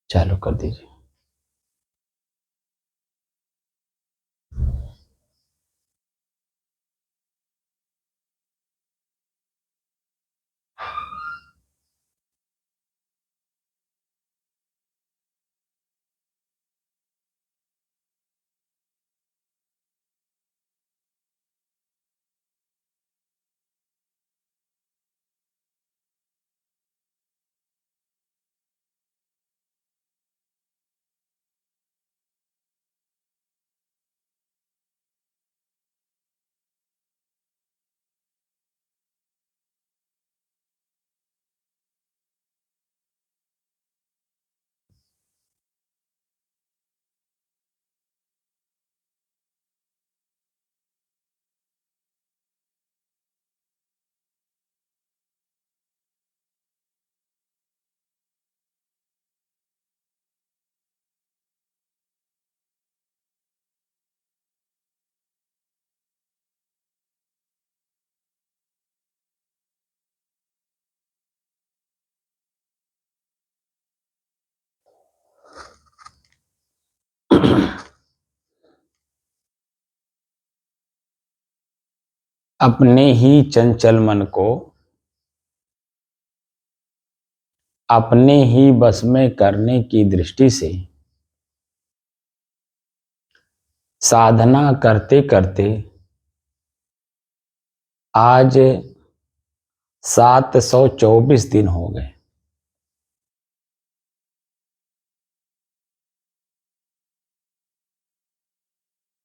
चालू कर दीजिए। अपने ही चंचल मन को अपने ही बस में करने की दृष्टि से साधना करते करते आज 724 दिन हो गए।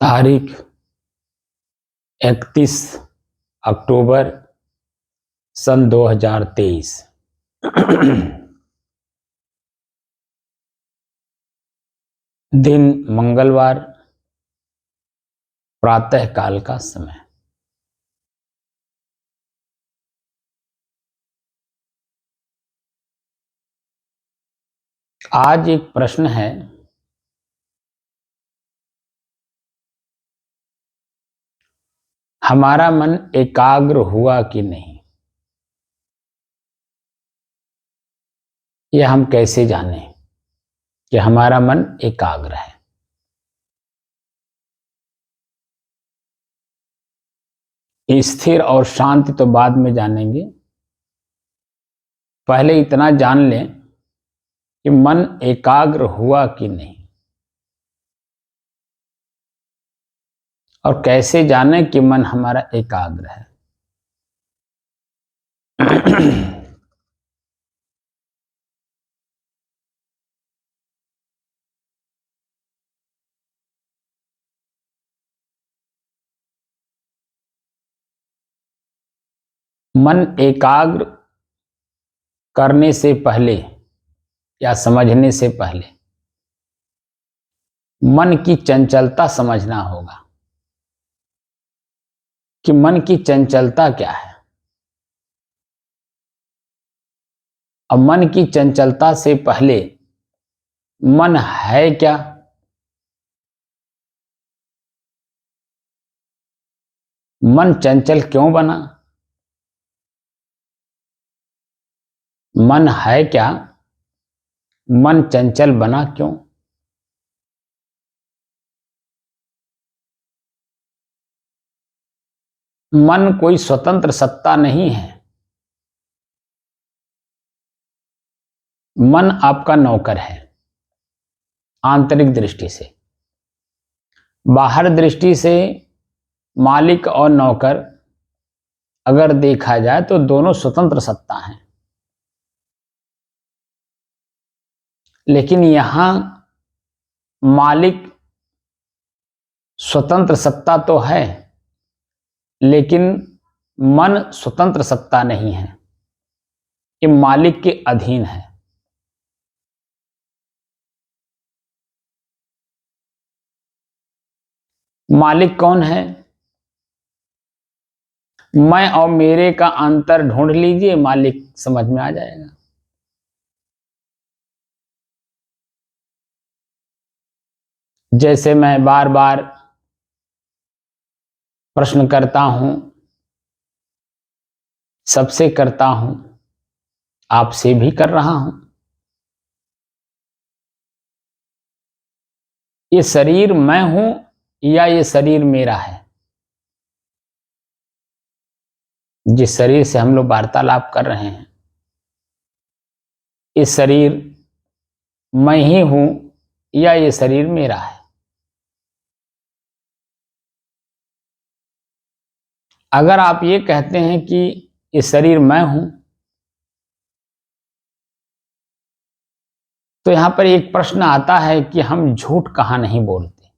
तारीख 31 अक्टूबर सन 2023। दिन मंगलवार, प्रातः काल का समय। आज एक प्रश्न है, हमारा मन एकाग्र हुआ कि नहीं? यह हम कैसे जाने कि हमारा मन एकाग्र है? स्थिर और शांति तो बाद में जानेंगे, पहले इतना जान लें कि मन एकाग्र हुआ कि नहीं। और कैसे जाने कि मन हमारा एकाग्र है? मन एकाग्र करने से पहले या समझने से पहले मन की चंचलता समझना होगा कि मन की चंचलता क्या है। अब मन की चंचलता से पहले मन है क्या? मन चंचल क्यों बना? मन है क्या? मन चंचल बना क्यों? मन कोई स्वतंत्र सत्ता नहीं है। मन आपका नौकर है आंतरिक दृष्टि से। बाहर दृष्टि से मालिक और नौकर अगर देखा जाए तो दोनों स्वतंत्र सत्ता हैं, लेकिन यहां मालिक स्वतंत्र सत्ता तो है, लेकिन मन स्वतंत्र सत्ता नहीं है, ये मालिक के अधीन है। मालिक कौन है? मैं और मेरे का अंतर ढूंढ लीजिए, मालिक समझ में आ जाएगा। जैसे मैं बार बार प्रश्न करता हूं, सबसे करता हूं, आपसे भी कर रहा हूं। ये शरीर मैं हूं या ये शरीर मेरा है? जिस शरीर से हम लोग वार्तालाप कर रहे हैं, ये शरीर मैं ही हूं या ये शरीर मेरा है? अगर आप ये कहते हैं कि ये शरीर मैं हूं, तो यहां पर एक प्रश्न आता है कि हम झूठ कहां नहीं बोलते।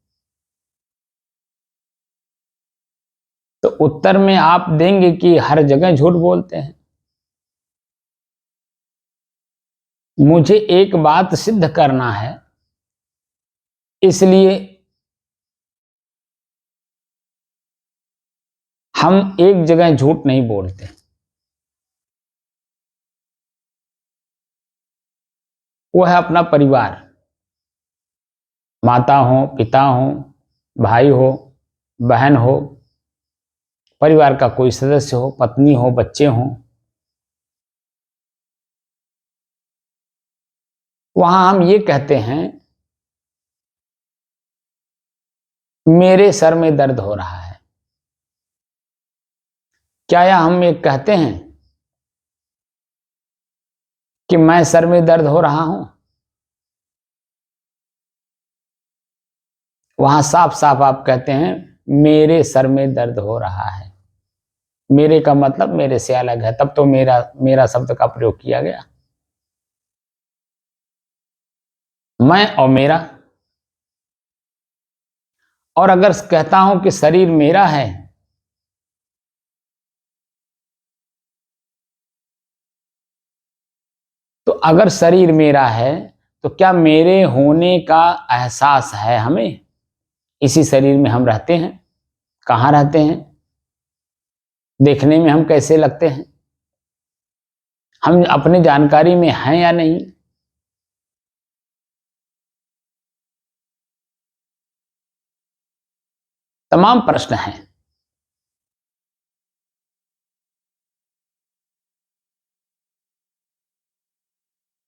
तो उत्तर में आप देंगे कि हर जगह झूठ बोलते हैं। मुझे एक बात सिद्ध करना है, इसलिए हम एक जगह झूठ नहीं बोलते। वो है अपना परिवार, माता हो, पिता हो, भाई हो, बहन हो, परिवार का कोई सदस्य हो, पत्नी हो, बच्चे हो। वहां हम ये कहते हैं, मेरे सर में दर्द हो रहा है। क्या या हम ये कहते हैं कि मैं सर में दर्द हो रहा हूं? वहां साफ साफ आप कहते हैं, मेरे सर में दर्द हो रहा है। मेरे का मतलब मेरे से अलग है, तब तो मेरा मेरा शब्द का प्रयोग किया गया। मैं और मेरा। और अगर कहता हूं कि शरीर मेरा है, तो अगर शरीर मेरा है तो क्या मेरे होने का एहसास है हमें? इसी शरीर में हम रहते हैं। कहाँ रहते हैं? देखने में हम कैसे लगते हैं? हम अपनी जानकारी में हैं या नहीं? तमाम प्रश्न हैं।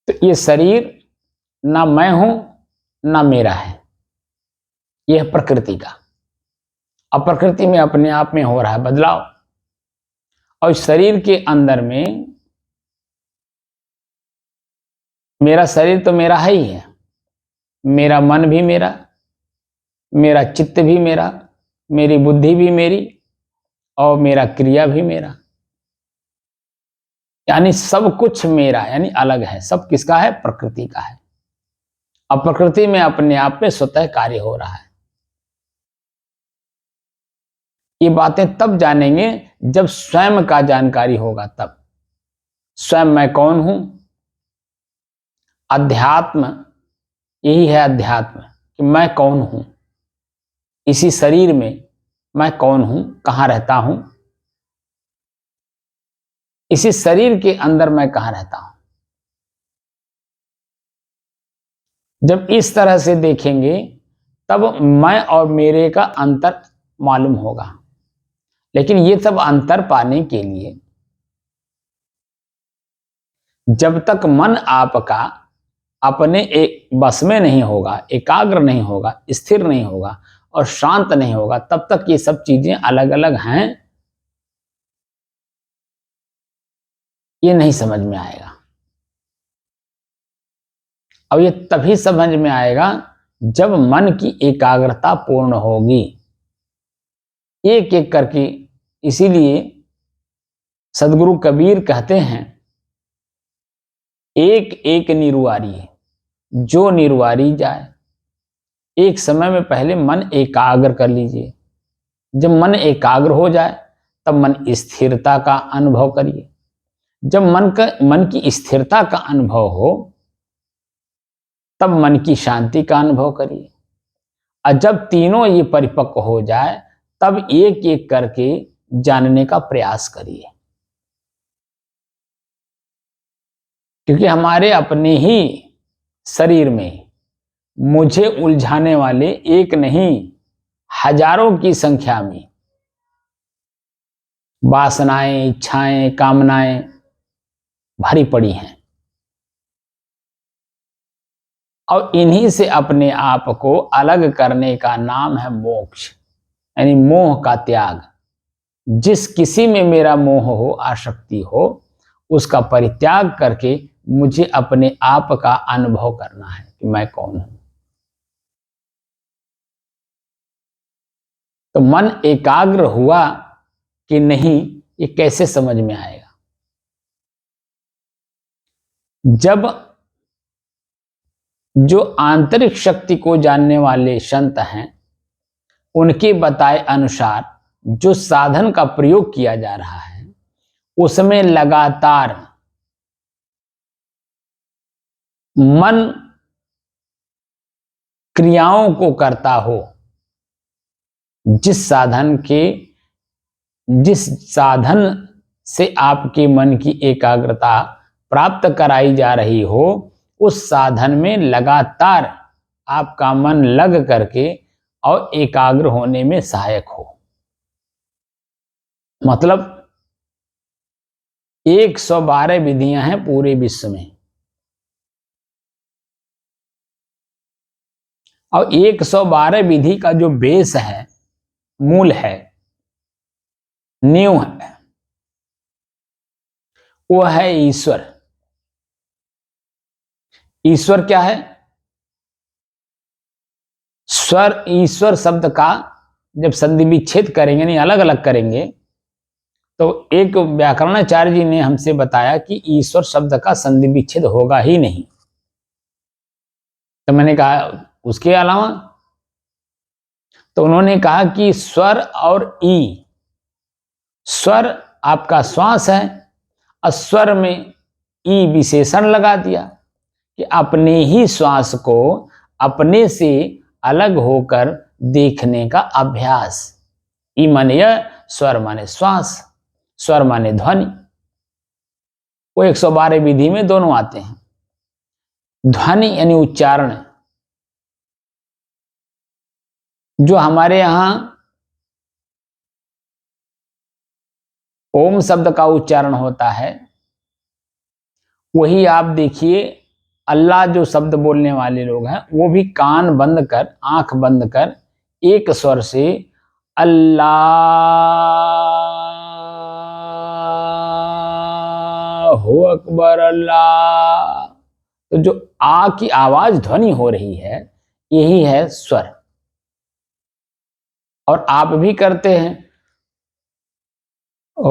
तो ये शरीर ना मैं हूं ना मेरा है, यह प्रकृति का। अब प्रकृति में अपने आप में हो रहा है बदलाव, और शरीर के अंदर में मेरा शरीर तो मेरा है ही है, मेरा मन भी मेरा, मेरा चित्त भी मेरा, मेरी बुद्धि भी मेरी, और मेरा क्रिया भी मेरा। यानी सब कुछ मेरा, यानी अलग है। सब किसका है? प्रकृति का है। अब प्रकृति में अपने आप में स्वतः कार्य हो रहा है। ये बातें तब जानेंगे जब स्वयं का जानकारी होगा। तब स्वयं मैं कौन हूं? अध्यात्म, यही है अध्यात्म, कि मैं कौन हूं। इसी शरीर में मैं कौन हूं, कहां रहता हूं, इसी शरीर के अंदर मैं कहां रहता हूं। जब इस तरह से देखेंगे तब मैं और मेरे का अंतर मालूम होगा। लेकिन ये सब अंतर पाने के लिए जब तक मन आपका अपने एक बस में नहीं होगा, एकाग्र नहीं होगा, स्थिर नहीं होगा और शांत नहीं होगा, तब तक ये सब चीजें अलग अलग हैं, ये नहीं समझ में आएगा। और ये तभी समझ में आएगा जब मन की एकाग्रता पूर्ण होगी, एक एक करके। इसीलिए सदगुरु कबीर कहते हैं, एक एक निरुआरी, जो निरुआरी जाए। एक समय में पहले मन एकाग्र कर लीजिए। जब मन एकाग्र हो जाए तब मन स्थिरता का अनुभव करिए। जब मन की स्थिरता का अनुभव हो तब मन की शांति का अनुभव करिए। और जब तीनों ये परिपक्व हो जाए तब एक एक करके जानने का प्रयास करिए। क्योंकि हमारे अपने ही शरीर में मुझे उलझाने वाले एक नहीं, हजारों की संख्या में वासनाएं, इच्छाएं, कामनाएं भरी पड़ी हैं। और इन्हीं से अपने आप को अलग करने का नाम है मोक्ष, यानी मोह का त्याग। जिस किसी में मेरा मोह हो, आसक्ति हो, उसका परित्याग करके मुझे अपने आप का अनुभव करना है कि मैं कौन हूं। तो मन एकाग्र हुआ कि नहीं, ये कैसे समझ में आएगा? जब जो आंतरिक शक्ति को जानने वाले संत हैं, उनके बताए अनुसार जो साधन का प्रयोग किया जा रहा है, उसमें लगातार मन क्रियाओं को करता हो। जिस साधन से आपके मन की एकाग्रता प्राप्त कराई जा रही हो, उस साधन में लगातार आपका मन लग करके और एकाग्र होने में सहायक हो। मतलब 112 विधियां हैं पूरे विश्व में, और 112 विधि का जो बेस है, मूल है, नींव है, वो है ईश्वर। ईश्वर क्या है? ईश्वर शब्द का जब संधि विच्छेद करेंगे, नहीं अलग अलग करेंगे, तो एक व्याकरणाचार्य जी ने हमसे बताया कि ईश्वर शब्द का संधि विच्छेद होगा ही नहीं। तो मैंने कहा उसके अलावा, तो उन्होंने कहा कि स्वर और ई, स्वर आपका श्वास है, और स्वर में ई विशेषण लगा दिया कि अपने ही श्वास को अपने से अलग होकर देखने का अभ्यास। ई माने यह, स्वर माने श्वास, स्वर माने ध्वनि। वो 112 विधि में दोनों आते हैं। ध्वनि यानी उच्चारण, जो हमारे यहां ओम शब्द का उच्चारण होता है, वही आप देखिए अल्लाह जो शब्द बोलने वाले लोग हैं, वो भी कान बंद कर, आंख बंद कर एक स्वर से अल्लाहु अकबर, अल्लाह, तो जो आ की आवाज ध्वनि हो रही है, यही है स्वर। और आप भी करते हैं ओ,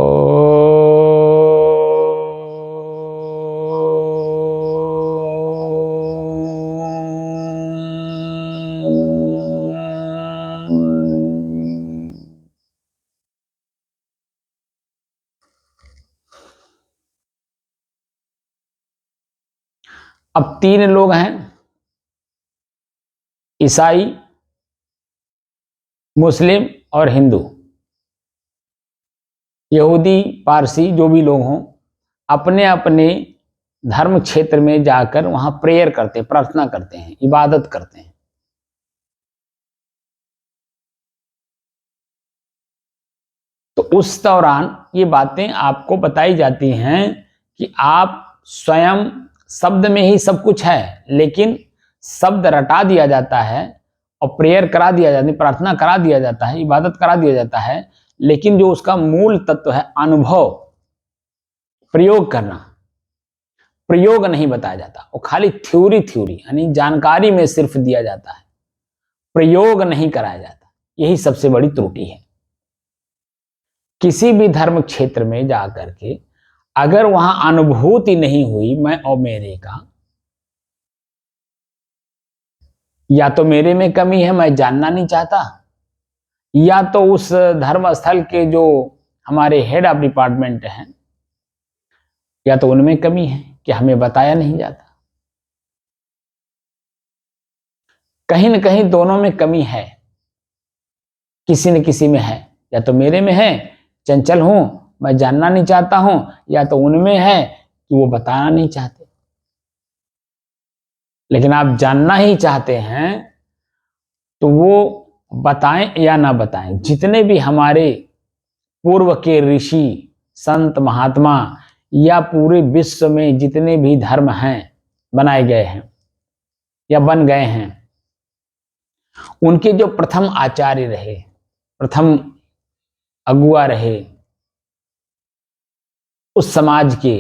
अब 3 लोग हैं, ईसाई, मुस्लिम और हिंदू। यहूदी, पारसी, जो भी लोग हों, अपने अपने धर्म क्षेत्र में जाकर वहां प्रेयर करते हैं, प्रार्थना करते हैं, इबादत करते हैं। तो उस दौरान ये बातें आपको बताई जाती हैं कि आप स्वयं, शब्द में ही सब कुछ है, लेकिन शब्द रटा दिया जाता है और प्रेयर करा दिया जाता है, प्रार्थना करा दिया जाता है, इबादत करा दिया जाता है, लेकिन जो उसका मूल तत्व है अनुभव, प्रयोग करना, प्रयोग नहीं बताया जाता। वो खाली थ्योरी यानी जानकारी में सिर्फ दिया जाता है, प्रयोग नहीं कराया जाता। यही सबसे बड़ी त्रुटि है। किसी भी धर्म क्षेत्र में जाकर के अगर वहां अनुभूति नहीं हुई मैं और मेरे का, या तो मेरे में कमी है, मैं जानना नहीं चाहता, या तो उस धर्म स्थल के जो हमारे हेड ऑफ डिपार्टमेंट हैं, या तो उनमें कमी है कि हमें बताया नहीं जाता। कहीं न कहीं दोनों में कमी है, किसी न किसी में है। या तो मेरे में है, चंचल हूं, मैं जानना नहीं चाहता हूं, या तो उनमें है कि वो बताना नहीं चाहते। लेकिन आप जानना ही चाहते हैं तो वो बताएं या ना बताएं, जितने भी हमारे पूर्व के ऋषि, संत, महात्मा, या पूरे विश्व में जितने भी धर्म हैं बनाए गए हैं, या बन गए हैं, उनके जो प्रथम आचार्य रहे, प्रथम अगुआ रहे उस समाज के,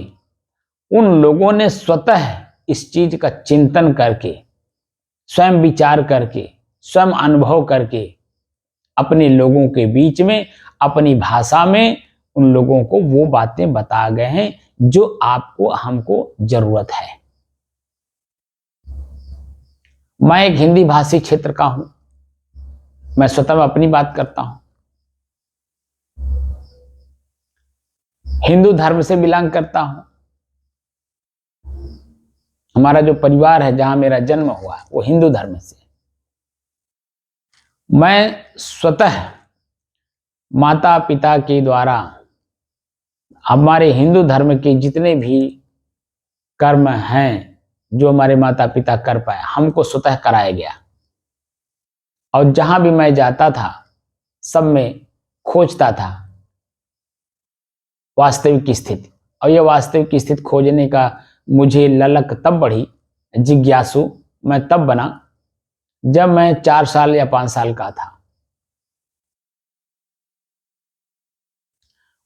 उन लोगों ने स्वतः इस चीज का चिंतन करके, स्वयं विचार करके, स्वयं अनुभव करके अपने लोगों के बीच में अपनी भाषा में उन लोगों को वो बातें बता गए हैं जो आपको हमको जरूरत है। मैं एक हिंदी भाषी क्षेत्र का हूं, मैं स्वतः अपनी बात करता हूं, हिंदू धर्म से बिलोंग करता हूं। हमारा जो परिवार है, जहां मेरा जन्म हुआ, वो हिंदू धर्म से। मैं स्वतः माता पिता के द्वारा हमारे हिंदू धर्म के जितने भी कर्म हैं जो हमारे माता पिता कर पाए, हमको स्वतः कराया गया। और जहां भी मैं जाता था, सब में खोजता था वास्तविक स्थिति। और यह वास्तविक स्थिति खोजने का मुझे ललक तब बढ़ी, जिज्ञासु मैं तब बना जब मैं 4 साल या 5 साल का था।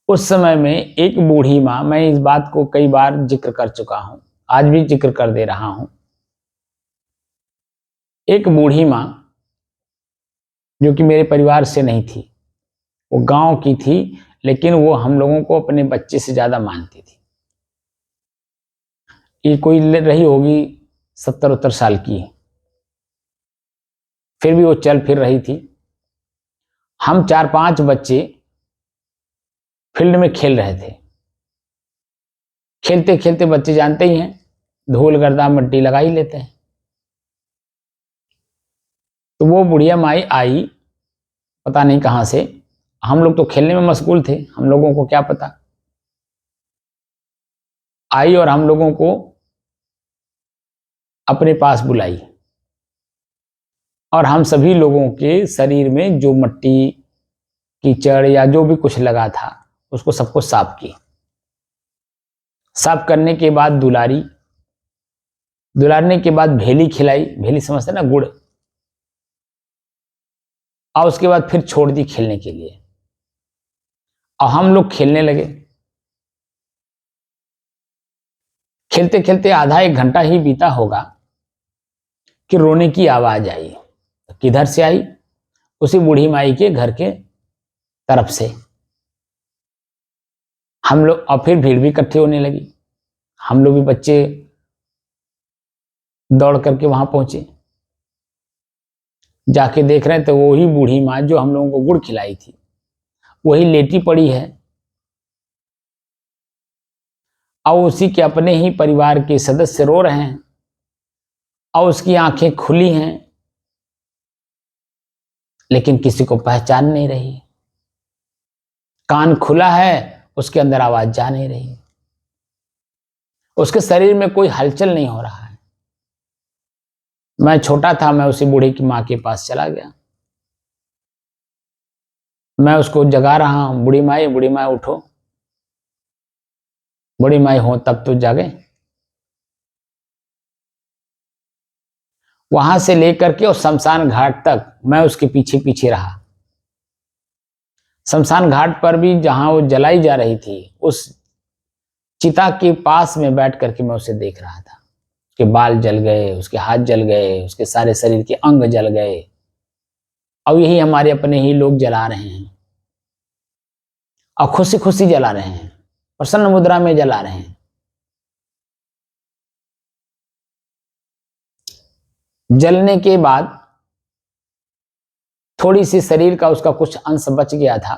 उस समय में एक बूढ़ी माँ, मैं इस बात को कई बार जिक्र कर चुका हूं, आज भी जिक्र कर दे रहा हूं। एक बूढ़ी माँ जो कि मेरे परिवार से नहीं थी, वो गांव की थी, लेकिन वो हम लोगों को अपने बच्चे से ज्यादा मानती थी। ये कोई रही होगी 70-72 साल की, फिर भी वो चल फिर रही थी। हम 4-5 बच्चे फील्ड में खेल रहे थे। खेलते खेलते बच्चे जानते ही हैं, धूल गर्दा मिट्टी लगा ही लेते हैं। तो वो बुढ़िया माई आई, पता नहीं कहां से। हम लोग तो खेलने में मशगूल थे, हम लोगों को क्या पता। आई और हम लोगों को अपने पास बुलाई और हम सभी लोगों के शरीर में जो मिट्टी, कीचड़ या जो भी कुछ लगा था, उसको सबको साफ की। साफ करने के बाद दुलारी, दुलारने के बाद भेली खिलाई। भेली समझते ना, गुड़। और उसके बाद फिर छोड़ दी खेलने के लिए, और हम लोग खेलने लगे। खेलते खेलते आधा 1 घंटा ही बीता होगा कि रोने की आवाज आई। किधर से आई? उसी बूढ़ी माई के घर के तरफ से। हम लोग, और फिर भीड़ भी इकट्ठी होने लगी। हम लोग भी बच्चे दौड़ करके वहां पहुंचे। जाके देख रहे हैं तो वही बूढ़ी माँ जो हम लोगों को गुड़ खिलाई थी, वही लेटी पड़ी है। और उसी के अपने ही परिवार के सदस्य रो रहे हैं और उसकी आंखें खुली हैं, लेकिन किसी को पहचान नहीं रही। कान खुला है, उसके अंदर आवाज जा नहीं रही। उसके शरीर में कोई हलचल नहीं हो रहा है। मैं छोटा था, मैं उसी बूढ़े की मां के पास चला गया। मैं उसको जगा रहा हूं, बूढ़ी माई उठो, बूढ़ी माई हो तब तो जागे। वहां से लेकर के और शमशान घाट तक मैं उसके पीछे पीछे रहा। शमशान घाट पर भी जहां वो जलाई जा रही थी, उस चिता के पास में बैठ करके मैं उसे देख रहा था। उसके बाल जल गए, उसके हाथ जल गए, उसके सारे शरीर के अंग जल गए। और यही हमारे अपने ही लोग जला रहे हैं, और खुशी खुशी जला रहे हैं, प्रसन्न मुद्रा में जला रहे हैं। जलने के बाद थोड़ी सी शरीर का उसका कुछ अंश बच गया था।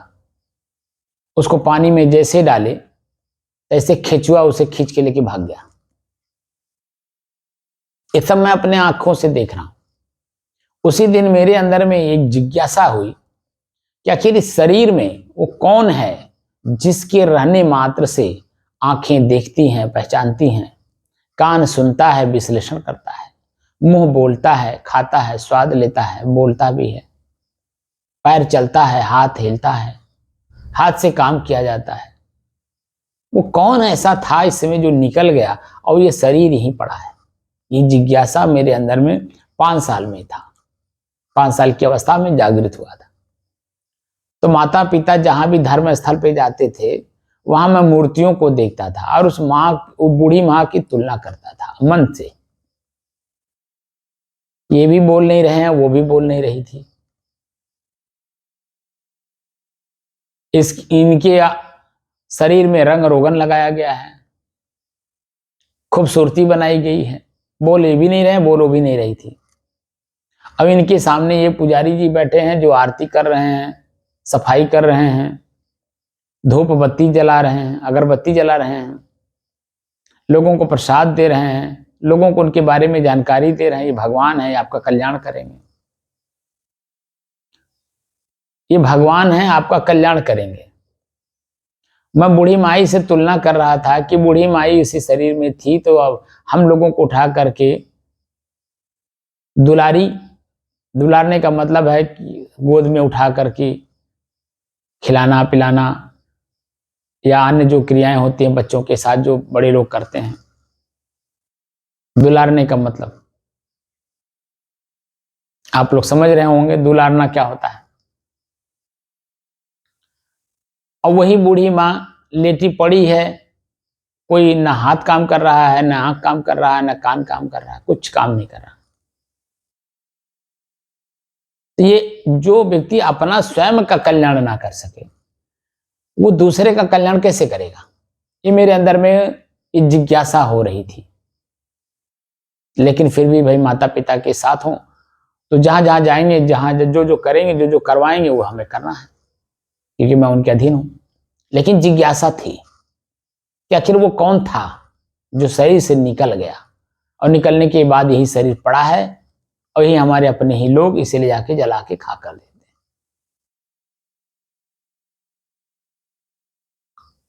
उसको पानी में जैसे डाले, तैसे खेचुआ उसे खींच के लेके भाग गया। ये सब मैं अपने आंखों से देख रहा हूं। उसी दिन मेरे अंदर में एक जिज्ञासा हुई कि आखिर इस शरीर में वो कौन है जिसके रहने मात्र से आंखें देखती हैं, पहचानती हैं, कान सुनता है, विश्लेषण करता है, मुंह बोलता है, खाता है, स्वाद लेता है, बोलता भी है, पैर चलता है, हाथ हिलता है, हाथ से काम किया जाता है। वो कौन ऐसा था इस समय जो निकल गया और ये शरीर यहीं पड़ा है? ये जिज्ञासा मेरे अंदर में 5 साल में था। 5 साल की अवस्था में जागृत हुआ था। तो माता पिता जहां भी धर्म स्थल पे जाते थे वहां मैं मूर्तियों को देखता था और उस माँ, वो बूढ़ी माँ की तुलना करता था मन से। ये भी बोल नहीं रहे हैं, वो भी बोल नहीं रही थी। इनके शरीर में रंग रोगन लगाया गया है, खूबसूरती बनाई गई है, बोले भी नहीं रहे, बोलो भी नहीं रही थी। अब इनके सामने ये पुजारी जी बैठे हैं जो आरती कर रहे हैं, सफाई कर रहे हैं, धूप बत्ती जला रहे हैं, अगरबत्ती जला रहे हैं, लोगों को प्रसाद दे रहे हैं, लोगों को उनके बारे में जानकारी दे रहे हैं। ये भगवान है, आपका कल्याण करेंगे, ये भगवान है, आपका कल्याण करेंगे। मैं बूढ़ी माई से तुलना कर रहा था कि बूढ़ी माई इसी शरीर में थी तो अब हम लोगों को उठा करके दुलारी, दुलारने का मतलब है कि गोद में उठा करके खिलाना पिलाना या अन्य जो क्रियाएं होती हैं बच्चों के साथ जो बड़े लोग करते हैं। दुलारने का मतलब आप लोग समझ रहे होंगे, दुलारना क्या होता है। और वही बूढ़ी माँ लेटी पड़ी है, कोई ना हाथ काम कर रहा है, ना आंख काम कर रहा है, ना कान काम कर रहा है, कुछ काम नहीं कर रहा। तो ये जो व्यक्ति अपना स्वयं का कल्याण ना कर सके वो दूसरे का कल्याण कैसे करेगा? ये मेरे अंदर में ये जिज्ञासा हो रही थी। लेकिन फिर भी भाई माता पिता के साथ हूं तो जहां जहां जाएंगे, जहां जो जो करेंगे, जो जो करवाएंगे वो हमें करना है, क्योंकि मैं उनके अधीन हूं। लेकिन जिज्ञासा थी कि आखिर वो कौन था जो शरीर से निकल गया और निकलने के बाद यही शरीर पड़ा है और यही हमारे अपने ही लोग इसे ले जाके जला के खा कर देते हैं।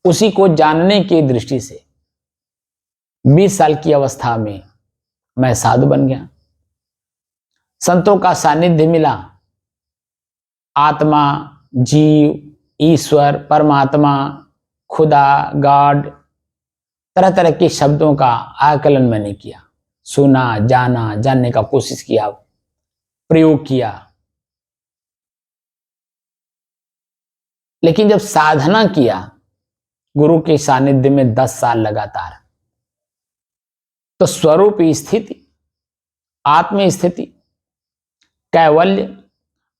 उसी को जानने की दृष्टि से 20 साल की अवस्था में मैं साधु बन गया। संतों का सानिध्य मिला। आत्मा, जीव, ईश्वर, परमात्मा, खुदा, गॉड, तरह तरह के शब्दों का आकलन मैंने किया, सुना, जाना, जानने का कोशिश किया, प्रयोग किया। लेकिन जब साधना किया गुरु के सानिध्य में 10 साल लगातार, तो स्वरूप स्थिति, आत्म स्थिति, कैवल्य,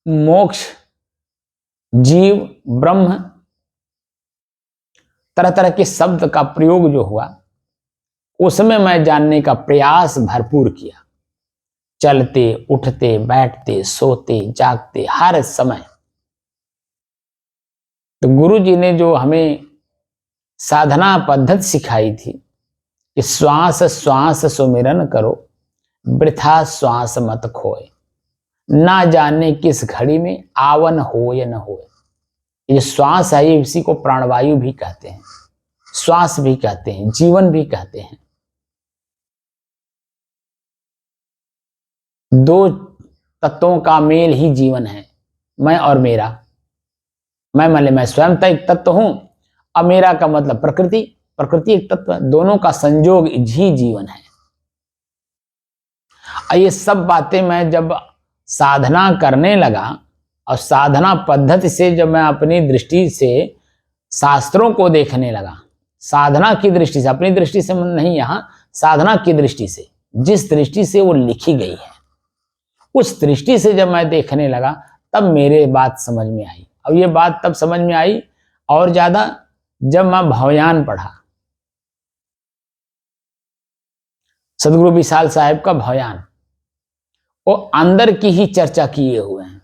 मोक्ष, जीव, ब्रह्म, तरह तरह के शब्द का प्रयोग जो हुआ उसमें मैं जानने का प्रयास भरपूर किया। चलते, उठते, बैठते, सोते, जागते, हर समय। तो गुरु जी ने जो हमें साधना पद्धति सिखाई थी कि श्वास श्वास सुमिरन करो, वृथा श्वास मत खोए, ना जाने किस घड़ी में आवन हो या न हो। ये श्वास है, ये इसी को प्राणवायु भी कहते हैं, श्वास भी कहते हैं, जीवन भी कहते हैं। दो तत्वों का मेल ही जीवन है, मैं और मेरा। मैं स्वयं एक तत्व हूं और मेरा का मतलब प्रकृति, प्रकृति एक तत्व है। दोनों का संयोग ही जीवन है। और ये सब बातें मैं जब साधना करने लगा और साधना पद्धति से जब मैं अपनी दृष्टि से शास्त्रों को देखने लगा, साधना की दृष्टि से, अपनी दृष्टि से नहीं, यहां साधना की दृष्टि से, जिस दृष्टि से वो लिखी गई है उस दृष्टि से जब मैं देखने लगा तब मेरे बात समझ में आई। अब ये बात तब समझ में आई और ज्यादा जब मैं भवयान पढ़ा, सदगुरु विशाल साहेब का भवयान, वो अंदर की ही चर्चा किए हुए हैं,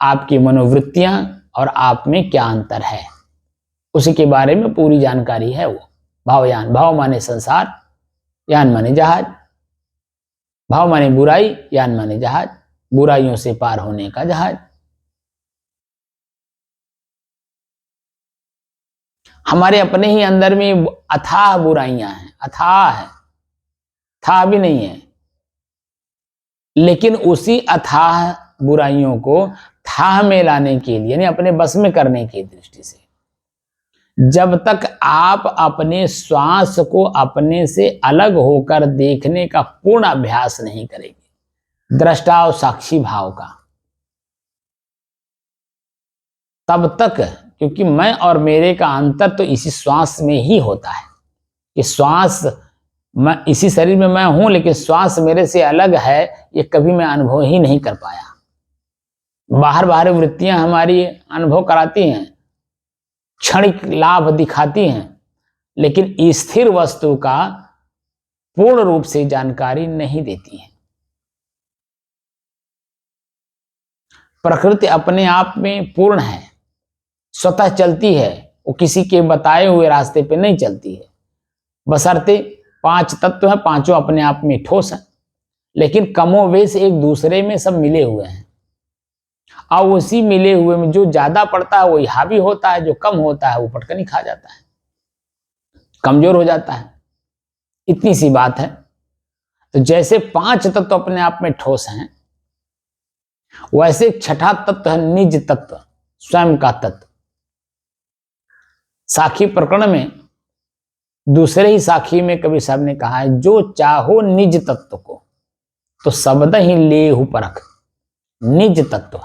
आपकी मनोवृत्तियां और आप में क्या अंतर है उसी के बारे में पूरी जानकारी है। वो भावयान, भाव माने संसार, यान माने जहाज, भाव माने बुराई, यान माने जहाज, बुराइयों से पार होने का जहाज। हमारे अपने ही अंदर में अथाह बुराइयां हैं, अथाह है, था भी नहीं है, लेकिन उसी अथाह बुराइयों को थाह में लाने के लिए, यानी अपने बस में करने की दृष्टि से, जब तक आप अपने श्वास को अपने से अलग होकर देखने का पूर्ण अभ्यास नहीं करेंगे, दृष्टा और साक्षी भाव का, तब तक, क्योंकि मैं और मेरे का अंतर तो इसी श्वास में ही होता है कि श्वास, मैं इसी शरीर में मैं हूं लेकिन श्वास मेरे से अलग है, ये कभी मैं अनुभव ही नहीं कर पाया। बाहर बाहर वृत्तियां हमारी अनुभव कराती हैं, क्षणिक लाभ दिखाती हैं, लेकिन स्थिर वस्तु का पूर्ण रूप से जानकारी नहीं देती है। प्रकृति अपने आप में पूर्ण है, स्वतः चलती है, वो किसी के बताए हुए रास्ते पे नहीं चलती है। बशर्ते 5 तत्व हैं, पांचों अपने आप में ठोस हैं, लेकिन कमोवेश एक दूसरे में सब मिले हुए हैं। और उसी मिले हुए में जो ज्यादा पड़ता है वही हावी होता है, जो कम होता है वो पटकनी खा जाता है, कमजोर हो जाता है। इतनी सी बात है। तो जैसे 5 तत्व अपने आप में ठोस हैं, वैसे छठा तत्व है निज तत्व, स्वयं का तत्व। साखी प्रकरण में दूसरे ही साखी में कबीर साहब ने कहा है, जो चाहो निज तत्व को तो शब्द ही लेहु परख। निज तत्व,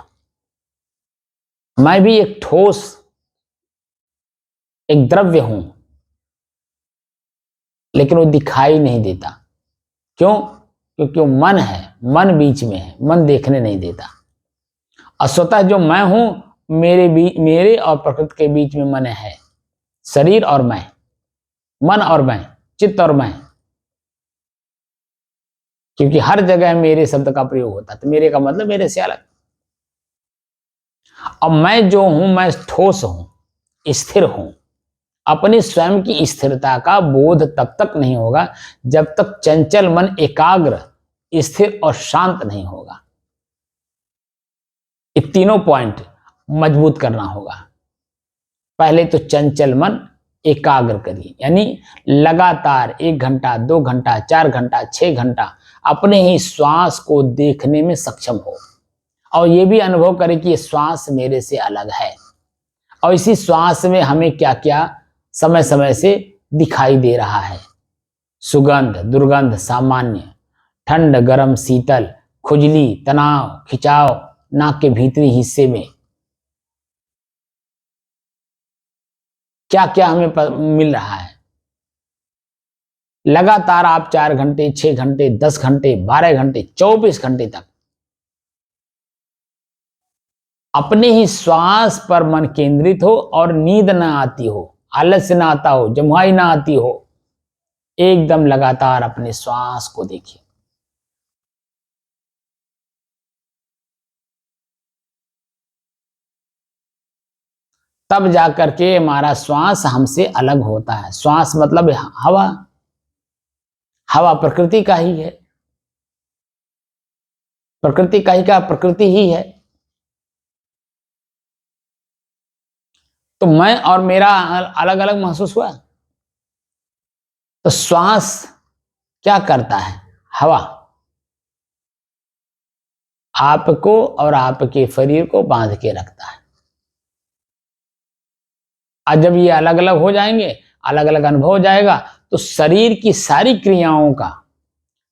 मैं भी एक ठोस, एक द्रव्य हूं, लेकिन वो दिखाई नहीं देता। क्यों? क्योंकि वो मन है, मन बीच में है, मन देखने नहीं देता। और स्वतः जो मैं हूं, मेरे और प्रकृति के बीच में मन है, शरीर और मैं, मन और मैं, चित्त और मैं। क्योंकि हर जगह मेरे शब्द का प्रयोग होता है, तो मेरे का मतलब मेरे से अलग। अब मैं जो हूं, मैं ठोस हूं, स्थिर हूं। अपनी स्वयं की स्थिरता का बोध तब तक नहीं होगा जब तक चंचल मन एकाग्र, स्थिर और शांत नहीं होगा। ये तीनों पॉइंट मजबूत करना होगा। पहले तो चंचल मन एकाग्र करिए, यानी लगातार 1 घंटा, 2 घंटा, 4 घंटा, 6 घंटा अपने ही श्वास को देखने में सक्षम हो, और ये भी अनुभव करें कि ये श्वास मेरे से अलग है, और इसी श्वास में हमें क्या क्या समय समय से दिखाई दे रहा है। सुगंध, दुर्गंध, सामान्य, ठंड, गर्म, शीतल, खुजली, तनाव, खिंचाव, नाक के भीतरी हिस्से में क्या क्या हमें मिल रहा है। लगातार आप 4 घंटे, 6 घंटे, 10 घंटे, 12 घंटे, 24 घंटे तक अपने ही श्वास पर मन केंद्रित हो और नींद ना आती हो, आलस्य ना आता हो, जमुआई ना आती हो, एकदम लगातार अपने श्वास को देखिए। तब जाकर के हमारा श्वास हमसे अलग होता है। श्वास मतलब हवा, हवा प्रकृति का ही है, प्रकृति का ही का प्रकृति ही है। तो मैं और मेरा अलग अलग महसूस हुआ। तो श्वास क्या करता है? हवा आपको और आपके शरीर को बांध के रखता है। आज जब ये अलग अलग हो जाएंगे, अलग अलग अनुभव हो जाएगा, तो शरीर की सारी क्रियाओं का,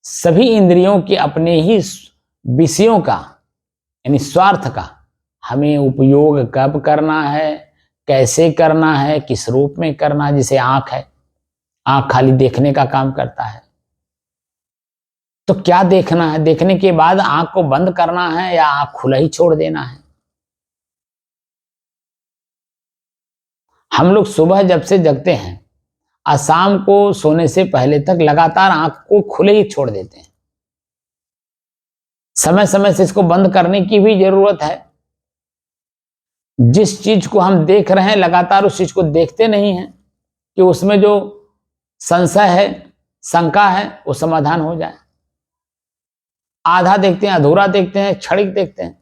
सभी इंद्रियों के अपने ही विषयों का, यानी स्वार्थ का हमें उपयोग कब करना है, कैसे करना है, किस रूप में करना है। जैसे आंख है, आंख खाली देखने का काम करता है, तो क्या देखना है, देखने के बाद आंख को बंद करना है या आंख खुला ही छोड़ देना है। हम लोग सुबह जब से जगते हैं और शाम को सोने से पहले तक लगातार आंख को खुले ही छोड़ देते हैं। समय समय से इसको बंद करने की भी जरूरत है। जिस चीज को हम देख रहे हैं लगातार उस चीज को देखते नहीं हैं कि उसमें जो संशय है, शंका है, वो समाधान हो जाए। आधा देखते हैं, अधूरा देखते हैं, क्षणिक देखते हैं।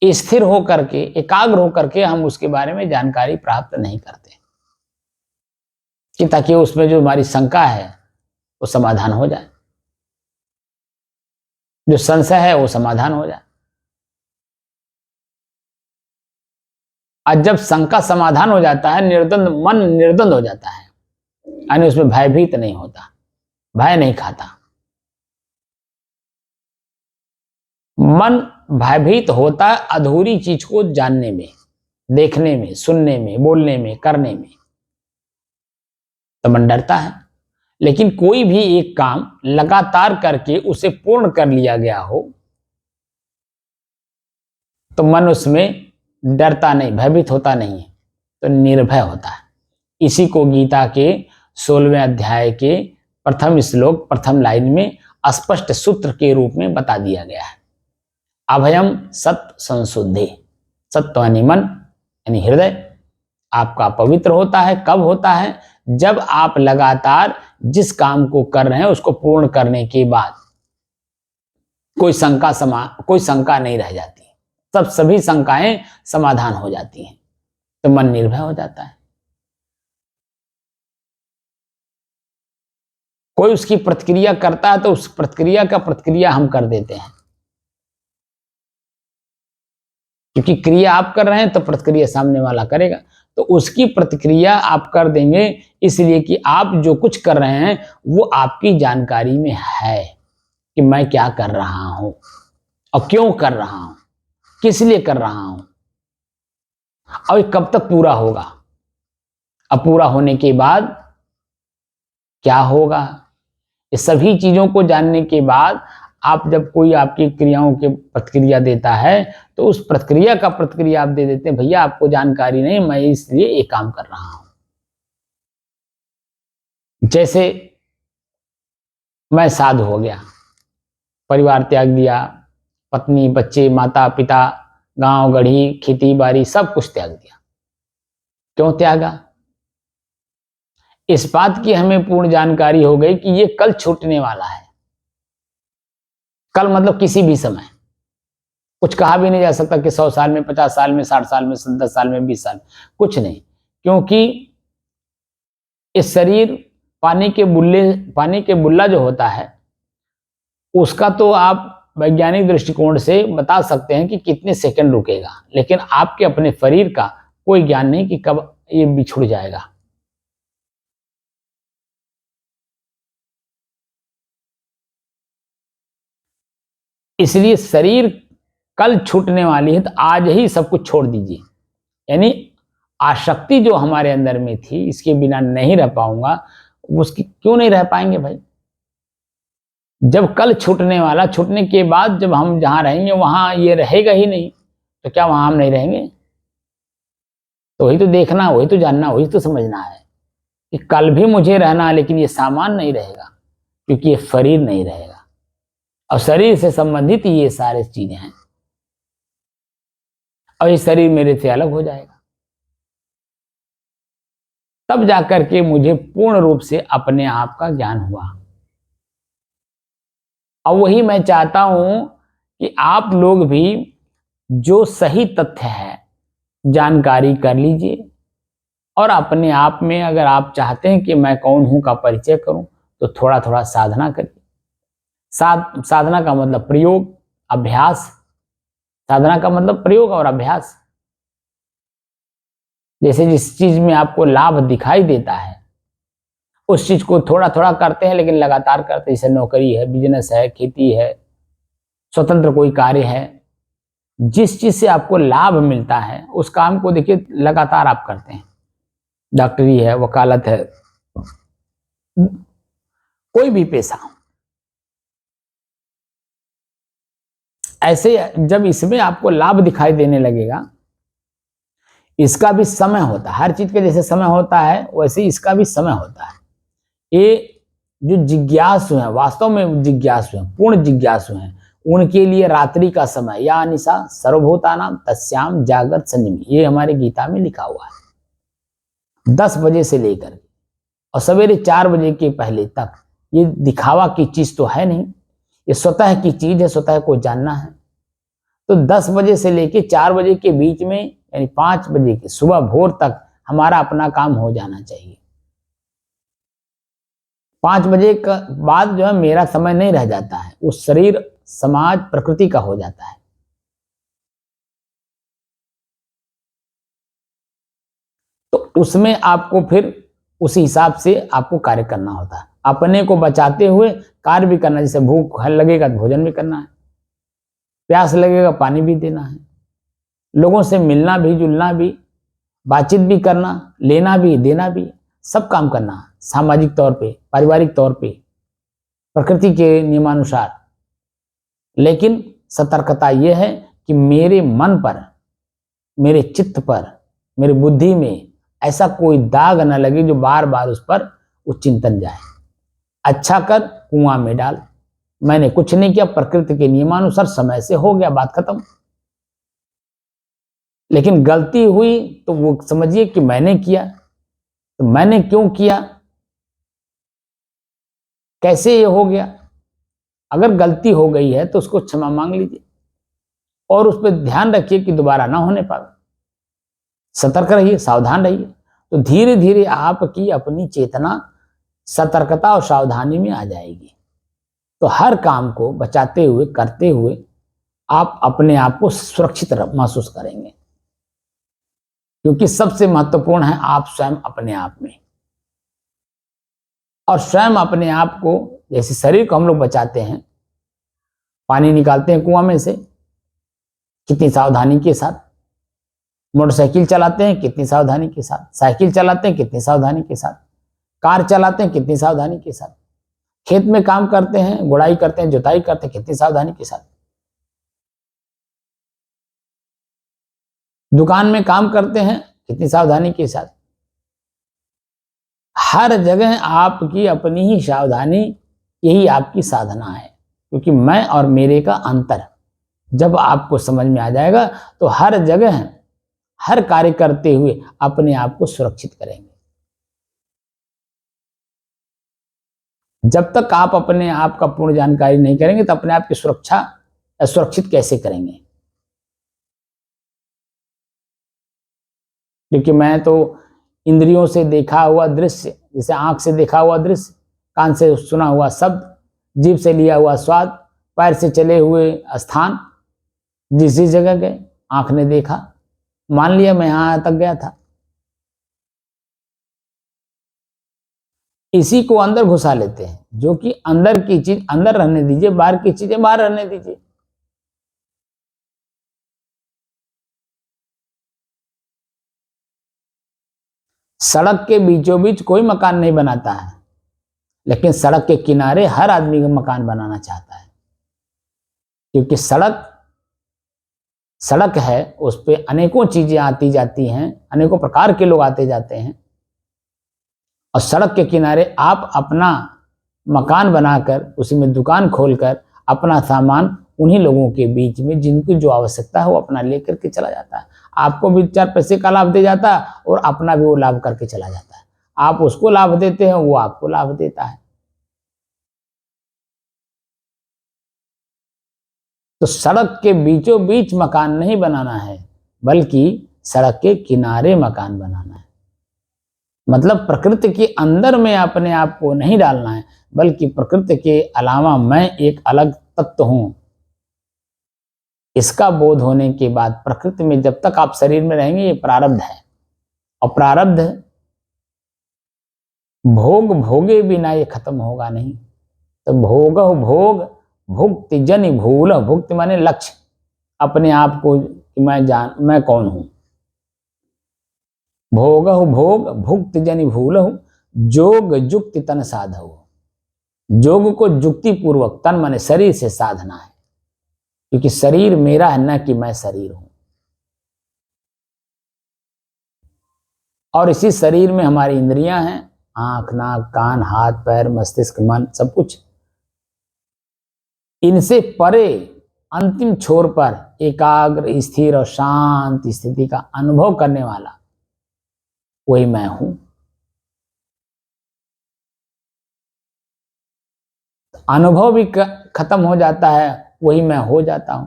स्थिर होकर के, एकाग्र होकर के हम उसके बारे में जानकारी प्राप्त नहीं करते कि ताकि उसमें जो हमारी शंका है वो समाधान हो जाए, जो संशय है वो समाधान हो जाए। और जब शंका समाधान हो जाता है, निर्द्वंद मन निर्द्वंद हो जाता है, यानी उसमें भयभीत नहीं होता, भय नहीं खाता। मन भयभीत होता है अधूरी चीज को जानने में, देखने में, सुनने में, बोलने में, करने में, तो मन डरता है। लेकिन कोई भी एक काम लगातार करके उसे पूर्ण कर लिया गया हो तो मन उसमें डरता नहीं, भयभीत होता नहीं है, तो निर्भय होता है। इसी को गीता के 16वें अध्याय के प्रथम श्लोक प्रथम लाइन में स्पष्ट सूत्र के रूप में बता दिया गया है। अभयम सत संशुद्धि, सत्व यानी मन यानी हृदय आपका पवित्र होता है। कब होता है? जब आप लगातार जिस काम को कर रहे हैं उसको पूर्ण करने के बाद कोई शंका नहीं रह जाती, सभी शंकाएं समाधान हो जाती हैं, तो मन निर्भय हो जाता है। कोई उसकी प्रतिक्रिया करता है तो उस प्रतिक्रिया का प्रतिक्रिया हम कर देते हैं, क्योंकि क्रिया आप कर रहे हैं तो प्रतिक्रिया सामने वाला करेगा, तो उसकी प्रतिक्रिया आप कर देंगे, इसलिए कि आप जो कुछ कर रहे हैं वो आपकी जानकारी में है कि मैं क्या कर रहा हूं और क्यों कर रहा हूं, किस लिए कर रहा हूं और कब तक पूरा होगा। अब पूरा होने के बाद क्या होगा, ये सभी चीजों को जानने के बाद आप जब कोई आपकी क्रियाओं के प्रतिक्रिया देता है तो उस प्रतिक्रिया का प्रतिक्रिया आप दे देते हैं, भैया आपको जानकारी नहीं, मैं इसलिए ये काम कर रहा हूं। जैसे मैं साधु हो गया, परिवार त्याग दिया, पत्नी, बच्चे, माता पिता, गांव गढ़ी, खेती बाड़ी सब कुछ त्याग दिया। क्यों त्यागा? इस बात की हमें पूर्ण जानकारी हो गई कि ये कल छूटने वाला है। कल मतलब किसी भी समय, कुछ कहा भी नहीं जा सकता कि 100 साल में, 50 साल में, 60 साल में, 10 साल में, 20 साल, कुछ नहीं, क्योंकि इस शरीर पानी के बुल्ला जो होता है उसका तो आप वैज्ञानिक दृष्टिकोण से बता सकते हैं कि कितने सेकंड रुकेगा, लेकिन आपके अपने शरीर का कोई ज्ञान नहीं कि कब ये बिछुड़ जाएगा। इसलिए शरीर कल छूटने वाली है, तो आज ही सब कुछ छोड़ दीजिए। यानी आसक्ति जो हमारे अंदर में थी, इसके बिना नहीं रह पाऊंगा, उसकी क्यों नहीं रह पाएंगे भाई? जब कल छूटने वाला, छूटने के बाद जब हम जहां रहेंगे वहां ये रहेगा ही नहीं, तो क्या वहां हम नहीं रहेंगे? तो वही तो देखना, वही तो जानना, वही तो समझना है कि कल भी मुझे रहना है, लेकिन ये सामान नहीं रहेगा, क्योंकि ये शरीर नहीं रहेगा और शरीर से संबंधित ये सारे चीजें हैं, और ये शरीर मेरे से अलग हो जाएगा। तब जाकर के मुझे पूर्ण रूप से अपने आप का ज्ञान हुआ। और वही मैं चाहता हूं कि आप लोग भी जो सही तथ्य है जानकारी कर लीजिए, और अपने आप में अगर आप चाहते हैं कि मैं कौन हूं का परिचय करूं, तो थोड़ा थोड़ा साधना करिए। साधना का मतलब प्रयोग, अभ्यास। साधना का मतलब प्रयोग और अभ्यास। जैसे जिस चीज में आपको लाभ दिखाई देता है उस चीज को थोड़ा थोड़ा करते हैं, लेकिन लगातार करते हैं। जैसे नौकरी है, बिजनेस है, खेती है, स्वतंत्र कोई कार्य है, जिस चीज से आपको लाभ मिलता है उस काम को देखिए लगातार आप करते हैं। डॉक्टरी है, वकालत है, कोई भी पेशा, ऐसे जब इसमें आपको लाभ दिखाई देने लगेगा, इसका भी समय होता है। हर चीज के जैसे समय होता है वैसे इसका भी समय होता है। ये जो जिज्ञासु हैं, वास्तव में जिज्ञासु हैं, पूर्ण जिज्ञासु हैं, उनके लिए रात्रि का समय या निशा सर्वभूतानां तस्याम जागृत संयमी, ये हमारे गीता में लिखा हुआ है। 10 बजे से लेकर और सवेरे 4 बजे के पहले तक ये दिखावा की चीज तो है नहीं, ये स्वतः की चीज है, स्वतः को जानना है। तो 10 बजे से लेकर 4 बजे के बीच में, यानी 5 बजे के सुबह भोर तक हमारा अपना काम हो जाना चाहिए। 5 बजे का बाद जो है मेरा समय नहीं रह जाता है, उस शरीर, समाज, प्रकृति का हो जाता है। तो उसमें आपको फिर उस हिसाब से आपको कार्य करना होता है, अपने को बचाते हुए कार्य भी करना। जैसे भूख लगेगा तो भोजन भी करना है, प्यास लगेगा पानी भी देना है, लोगों से मिलना भी, जुलना भी, बातचीत भी करना, लेना भी, देना भी, सब काम करना है, सामाजिक तौर पे, पारिवारिक तौर पे, प्रकृति के नियमानुसार। लेकिन सतर्कता यह है कि मेरे मन पर, मेरे चित्त पर, मेरी बुद्धि में ऐसा कोई दाग न लगे जो बार बार उस पर वो चिंतन जाए। अच्छा कर कुआं में डाल, मैंने कुछ नहीं किया, प्रकृति के नियमानुसार समय से हो गया, बात खत्म। लेकिन गलती हुई तो वो समझिए कि मैंने किया, तो मैंने क्यों किया, कैसे ये हो गया। अगर गलती हो गई है तो उसको क्षमा मांग लीजिए और उस पर ध्यान रखिए कि दोबारा ना होने पाए। सतर्क रहिए, सावधान रहिए। तो धीरे धीरे आपकी अपनी चेतना सतर्कता और सावधानी में आ जाएगी। तो हर काम को बचाते हुए, करते हुए आप अपने आप को सुरक्षित महसूस करेंगे, क्योंकि सबसे महत्वपूर्ण है आप स्वयं अपने आप में। और स्वयं अपने आप को, जैसे शरीर को हम लोग बचाते हैं, पानी निकालते हैं कुआं में से कितनी सावधानी के साथ, मोटरसाइकिल चलाते हैं कितनी सावधानी के साथ, साइकिल चलाते हैं कितनी सावधानी के साथ, कार चलाते हैं कितनी सावधानी के साथ, खेत में काम करते हैं, गुड़ाई करते हैं, जुताई करते हैं कितनी सावधानी के साथ, दुकान में काम करते हैं कितनी सावधानी के साथ। हर जगह आपकी अपनी ही सावधानी, यही आपकी साधना है। क्योंकि मैं और मेरे का अंतर जब आपको समझ में आ जाएगा तो हर जगह, हर कार्य करते हुए अपने आप को सुरक्षित करेंगे। जब तक आप अपने आप का पूर्ण जानकारी नहीं करेंगे तो अपने आप की सुरक्षा सुरक्षित कैसे करेंगे। क्योंकि मैं तो इंद्रियों से देखा हुआ दृश्य, जैसे आंख से देखा हुआ दृश्य, कान से सुना हुआ शब्द, जीभ से लिया हुआ स्वाद, पैर से चले हुए स्थान, जिस जिस जगह गए आंख ने देखा, मान लिया मैं यहां तक गया था। इसी को अंदर घुसा लेते हैं, जो कि अंदर की चीज अंदर रहने दीजिए, बाहर की चीजें बाहर रहने दीजिए। सड़क के बीचों बीच कोई मकान नहीं बनाता है, लेकिन सड़क के किनारे हर आदमी का मकान बनाना चाहता है। क्योंकि सड़क सड़क है, उस पर अनेकों चीजें आती जाती हैं, अनेकों प्रकार के लोग आते जाते हैं। और सड़क के किनारे आप अपना मकान बनाकर, उसी में दुकान खोलकर अपना सामान उन्हीं लोगों के बीच में जिनकी जो आवश्यकता है वो अपना लेकर के चला जाता है। आपको भी 4 पैसे का लाभ दे जाता है और अपना भी वो लाभ करके चला जाता है। आप उसको लाभ देते हैं, वो आपको लाभ देता है। तो सड़क के बीचों बीच मकान नहीं बनाना है, बल्कि सड़क के किनारे मकान बनाना है। मतलब प्रकृति के अंदर में अपने आप को नहीं डालना है, बल्कि प्रकृति के अलावा मैं एक अलग तत्व हूं, इसका बोध होने के बाद प्रकृति में जब तक आप शरीर में रहेंगे, ये प्रारब्ध है। और प्रारब्ध भोग भोगे बिना ये खत्म होगा नहीं। तो भोग भोग भुक्ति जन भूल, भुक्ति माने लक्ष्य, अपने आप को कि मैं कौन हूं। भोग भोग भुक्ति जन भूल, जोग जुक्ति तन साधो। जोग को जुक्ति पूर्वक, तन माने शरीर से साधना है, क्योंकि शरीर मेरा है, न कि मैं शरीर हूं। और इसी शरीर में हमारी इंद्रियां हैं, आंख, नाक, कान, हाथ, पैर, मस्तिष्क, मन, सब कुछ। इनसे परे अंतिम छोर पर एकाग्र, स्थिर और शांत स्थिति का अनुभव करने वाला वही मैं हूं। अनुभव भी खत्म हो जाता है, वही मैं हो जाता हूं।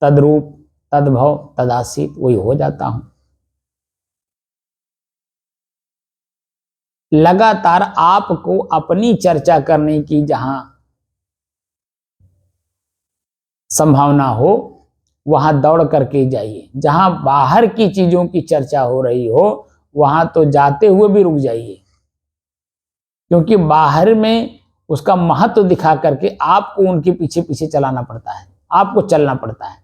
तद्रूप, तद्भव, तदासीत, वही हो जाता हूं। लगातार आपको अपनी चर्चा करने की जहां संभावना हो, वहां दौड़ करके जाइए। जहां बाहर की चीजों की चर्चा हो रही हो, वहां तो जाते हुए भी रुक जाइए, क्योंकि बाहर में उसका महत्व दिखा करके आपको उनके पीछे पीछे चलाना पड़ता है, आपको चलना पड़ता है।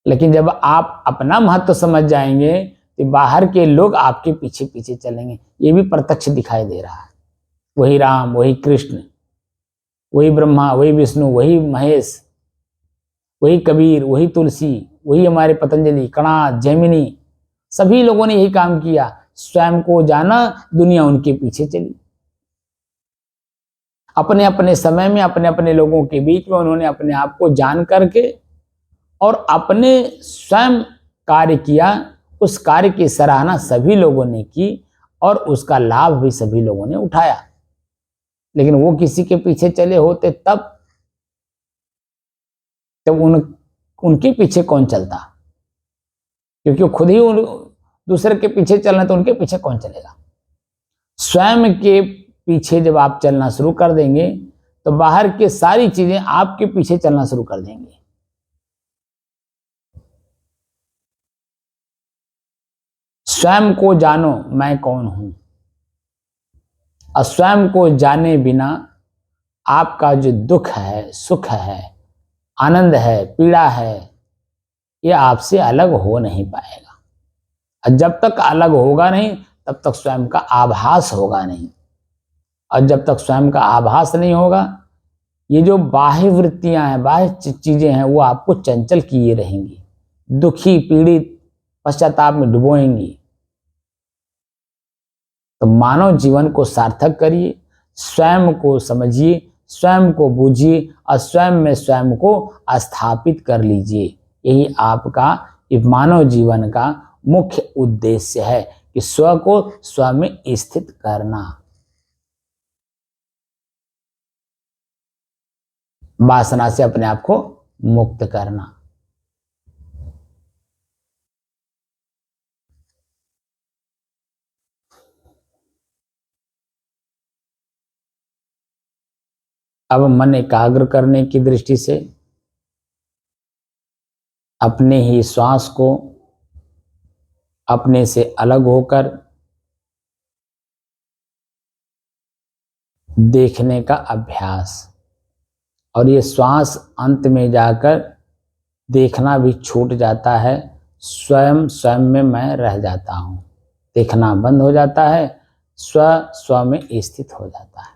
लेकिन जब आप अपना महत्व समझ जाएंगे तो बाहर के लोग आपके पीछे पीछे चलेंगे। ये भी प्रत्यक्ष दिखाई दे रहा है। वही राम, वही कृष्ण, वही ब्रह्मा, वही विष्णु, वही महेश, वही कबीर, वही तुलसी, वही हमारे पतंजलि, कणाद, जैमिनी, सभी लोगों ने यही काम किया। स्वयं को जाना, दुनिया उनके पीछे चली। अपने अपने समय में अपने अपने लोगों के बीच में उन्होंने अपने आप को जान करके और अपने स्वयं कार्य किया। उस कार्य की सराहना सभी लोगों ने की और उसका लाभ भी सभी लोगों ने उठाया। लेकिन वो किसी के पीछे चले होते तब उनके पीछे कौन चलता, क्योंकि वो खुद ही दूसरे के पीछे चलना, तो उनके पीछे कौन चलेगा। स्वयं के पीछे जब आप चलना शुरू कर देंगे तो बाहर की सारी चीजें आपके पीछे चलना शुरू कर देंगे। स्वयं को जानो मैं कौन हूं, और स्वयं को जाने बिना आपका जो दुख है, सुख है, आनंद है, पीड़ा है, ये आपसे अलग हो नहीं पाएगा। और जब तक अलग होगा नहीं तब तक स्वयं का आभास होगा नहीं। और जब तक स्वयं का आभास नहीं होगा, ये जो बाह्य वृत्तियां हैं, बाह्य चीजें हैं, वो आपको चंचल किए रहेंगी, दुखी, पीड़ित, पश्चाताप में डुबोएंगी। तो मानव जीवन को सार्थक करिए, स्वयं को समझिए, स्वयं को बूझिए और स्वयं में स्वयं को स्थापित कर लीजिए। यही आपका मानव जीवन का मुख्य उद्देश्य है कि स्व को स्व में स्थित करना, वासना से अपने आप को मुक्त करना। अब मन एकाग्र करने की दृष्टि से अपने ही श्वास को अपने से अलग होकर देखने का अभ्यास। और ये श्वास अंत में जाकर देखना भी छूट जाता है, स्वयं स्वयं में मैं रह जाता हूँ, देखना बंद हो जाता है, स्व स्व में स्थित हो जाता है।